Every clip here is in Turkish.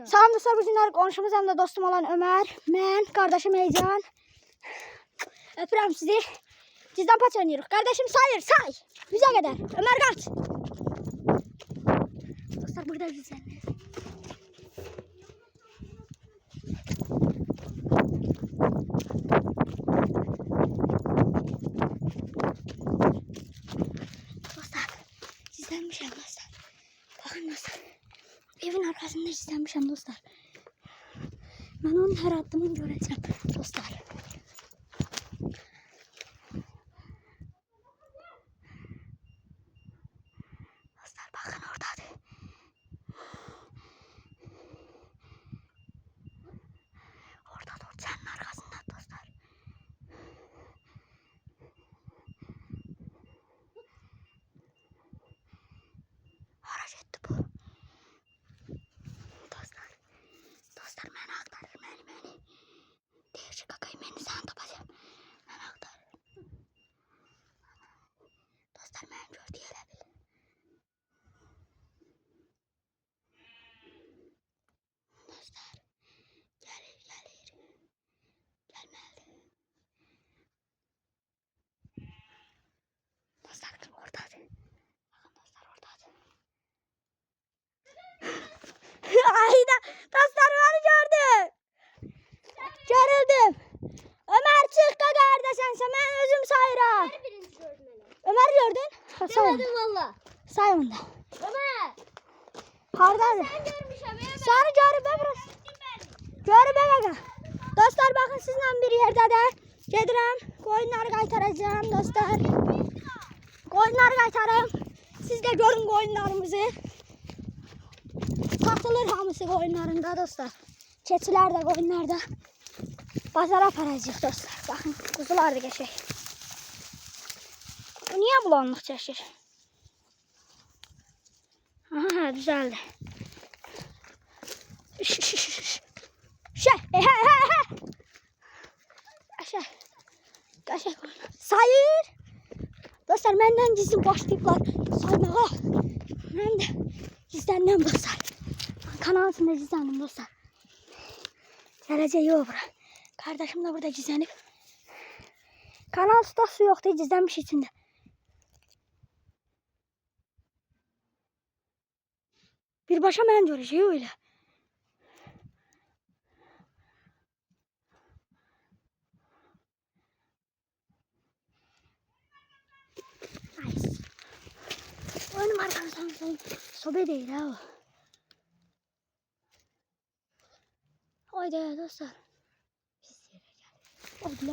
Salam dostlar, bu günler qonşumuz həm də dostum olan Ömer, mən, qardaşım Heyecan. Öpürəm sizi. Cizdən paç oynayırıq. Qardaşım sayır, say. 100'e kadar. Ömer kaç. Dostlar burada güzeller. Dostlar, cizlenmişəm dostlar. Bakın dostlar. Evin arkasında cizlenmişəm dostlar. Ben onun her addımını göreceğim dostlar. Dostlar bakın oradadır. Orada da senin arkasında dostlar. Haraç etti bu. Dostlar beni aktarır beni. Değişik kakayı beni sen tapacağım. Ben aktarır. Dostlar beni gördü gelebilir. Dostlar gelir. Gelmedi. Dostlar oradadır. Bakın dostlar oradadır. Ayda dostlar beni gördü. Görüldüm. Ömer çık kardeşen sen ben özüm sayıram. Ömer gördün? Ha, Demedim valla. say onu da. Ömer. Hardadır? Sen görmüşüm Ömer. Sarı görüp burası. Görüp aga. Dostlar bakın sizinle bir yerde de gedirəm. Koyunları qaytaracağım dostlar. Koyunları qaytarım. Siz de görün koyunlarımızı. Satılır hamısı koyunlarında dostlar. Keçilər də koyunlar da. Bazara aparacağıq dostlar. Bakın kuzular da geçək. Bu niye bulanlıq çəkir? Aha düzeldi. Kaşak sayır. Dostlar benden gizli başlayıplar saymağa. Ben de gizlendim dostlar. Kanalın içinde gizlendim dostlar. Geleceği yok bura. Kardeşim de burada gizlenip. Kanal su yoktu, gizlenmiş içinde. Bir başa ben göreceğim öyle. Nice. Oyunum arkamızdan sobe değil ha o. Haydi dostlar. Pis yere geldik. Haydi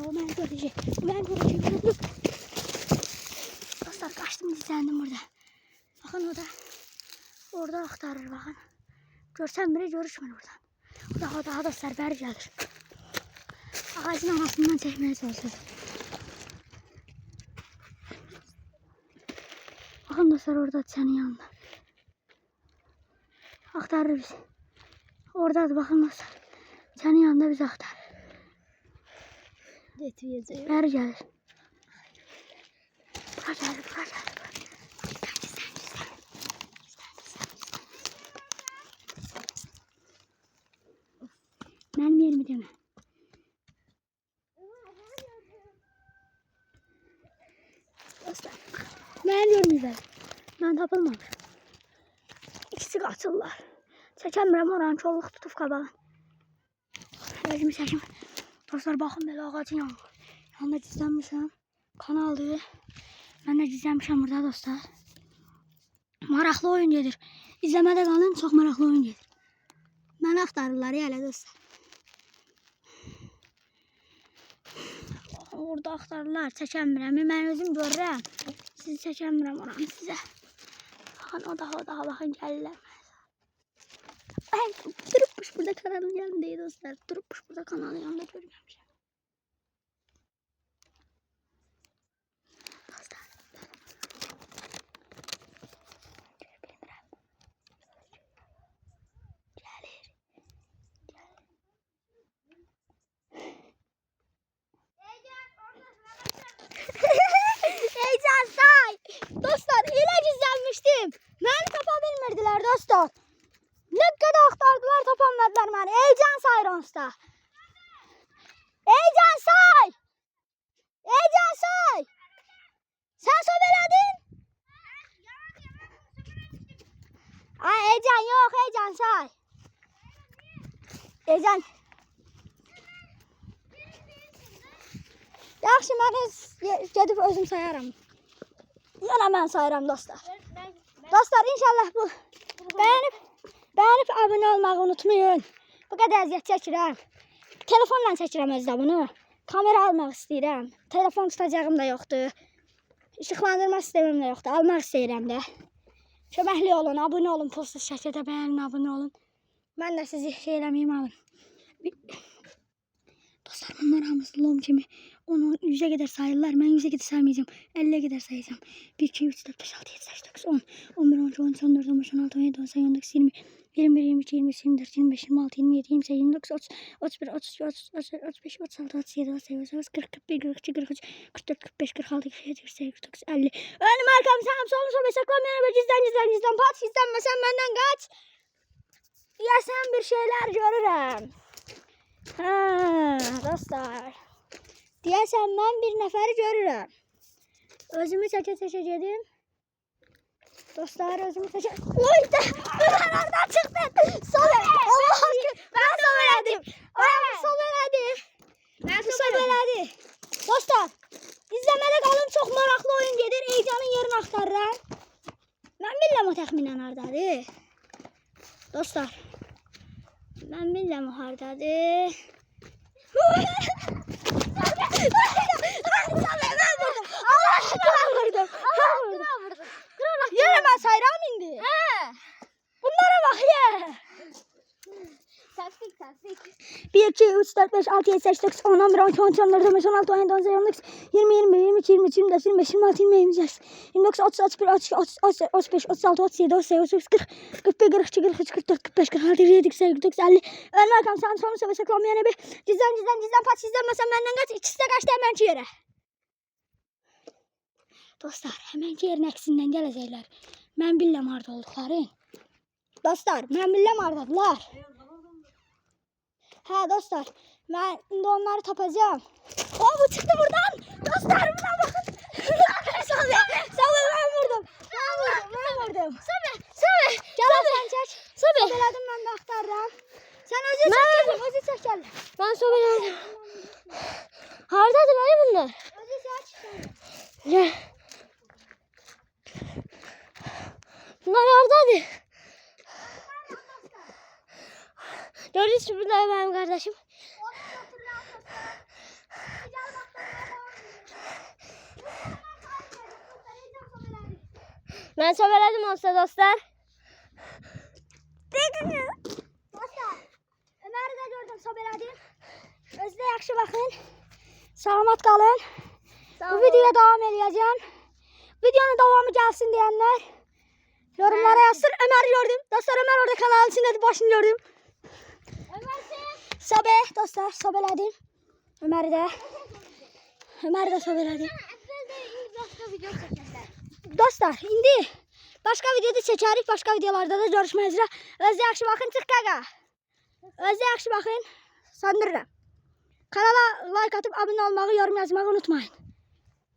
ben göreceğim. Dostlar kaçtım gizlendim burada. Bakın o da. Orada aktarır bakın. Görsem bile görüşmür oradan. O daha dostlar beri gelir. Ağacın arasından çekmeye çalışacağım. Bakın dostlar orada senin yanında. Aktarır bizi. Orada da bakın dostlar. Senin yanında bizi aktarır. Getireceğim. Beri gelir. Bura gelir. Benim yerimi deme. Dostlar. Ben görmeyeceğim. Ben tapılmamışım. İkisi kaçırlar. Çəkəmirəm oranı çolluq tutub qabağın. Özümü çəkim. Dostlar bakın belə ağacın yanında gizlənmişəm. Kanaldır. Ben de gizlənmişəm burada dostlar. Maraqlı oyun gedir. İzləmədə qalın, çox maraqlı oyun gedir. Məni axtarırlar elə dostlar. Orada axtarırlar, çəkəmirəm. Mən özüm görürəm. Sizi çəkəmirəm oranı sizə. Baxın o daha baxın gəlirlər. Ben durupmuş burada kanalın yanındaydı dostlar. Durupmuş burada kanalın yanında görmemişim. Dostlar. Gelir. Heyecan say. Dostlar ile gizlenmiştim. Beni tapa bilmirdiler dostlar. Ne kadar aktardılar tapamlar. anonsta. Eycan say. Eycan say. Sen sobeledin. Ay Eycan yok, Eycan say. Eycan. Yaxşı, mən gedib özüm sayaram. Yana mən sayıram dostlar. Dostlar inşallah bu beğenip abone olmayı unutmayın. Bu kadar əziyyət çəkirəm. Telefonla çəkirəm özdə bunu. Kamera almaq istəyirəm. Telefon tutacağım da yoxdur. İşıqlandırma sistemim də yoxdur. Almaq istəyirəm də. Köməkli olun, abone olun. Pulsuz şəkildə beğenin, abone olun. Mən də sizi şey eləməyim alın. Dostlar bunlar hamısı lom kimi. Onu 100'e kadar sayırlar. Ben 100'e kadar saymayacağım. 50'ye kadar sayacağım. 1, 2, 3, 4, 5, 6, 7, 8, 9, 10, 11, 12, 13, 14, 15, 16, 17, 18, 19, 20, 21, 22, 23, 24, 25, 26, 27, 28, 29, 30, 31, 32, 33, 35, 36, 37, 38, 39, 40, 41, 42, 43, 44, 45, 46, 47, 48, 49, 50. Önüm arkam sağım solum sobe saklanmayan ve cizden pat izlenmesen benden kaç. Ya sen bir şeyler görürüm. Ha dostlar. Deyəsən mən bir nəfəri görürəm. Özümü çəkə-çəkə dostlar özümü çəkə... Oy da! Buradan oradan çıxdı! Sobe! Allah'ım ki! Ben sobələdim! Ben sobələdim! Sobələdim! Dostlar! İzləməli qalın, çox maraqlı oyun gedir. Eycanın yerini axtarıram. Mən bilirəm o təxminən hardadır. Dostlar! Mən bilirəm o hardadır. Yine ben sayram indi. Bunlara bak ya. Taktik. 1, 2, 3, 4, 5, 6, 7, 8, 9, 10, 11, 12, 13, 14, 15, 16, 17, 18, 19, 20, 21, 22, 23, 24, 25, 26, 27, 29, 30, 31, 32, 33, 35, 36, 37, 38, 39, 40, 41, 42, 43, 44, 45, 46, 47, 48, 49, 50. Önüme arkam sağım solum sobe saklanmayan bir. Cizden pat izlenmesen benden kaç. İkisi de kaçtı hemenki yere. Dostlar hemenki yerin əksindən gələcəklər. Mən bilirəm harda olduqları. Dostlar mən bilirəm hardadılar. Ha dostlar ben indi onları tapacağım. O bu çıktı buradan. Dostlar buna bakın. Sobe ben vurdum. Ben vurdum. Sobe. Gel sen çek. Sobeledim ben de aktardım. Sen özü çek gel. Ben sobeledim. Hardadır hani bunlar? Özü çek. Gel. Bunlar hardadır? Gördünüz mü bunlar benim kardeşim? Ben sobeledim olsa dostlar. Dostlar, Ömer'i de gördüm sobeledim. Özde yaxşı bakın. Salamat kalın. Bu videoya devam edeceğim. Videonun devamı gelsin diyenler yorumlara yazsın. Ömer'i gördüm. Dostlar Ömer orada kanalın içinde başını gördüm. Sobe dostlar sobeledim. Ömer'i de sobeledim. Dostlar indi başka videoda çekerik. Başka videolarda da görüşmek üzere. Özde yaxşı bakın. Çık kaka. Özde yaxşı bakın. Söndürürüm. Kanala like atıp abone olmayı, yorum yazmayı unutmayın.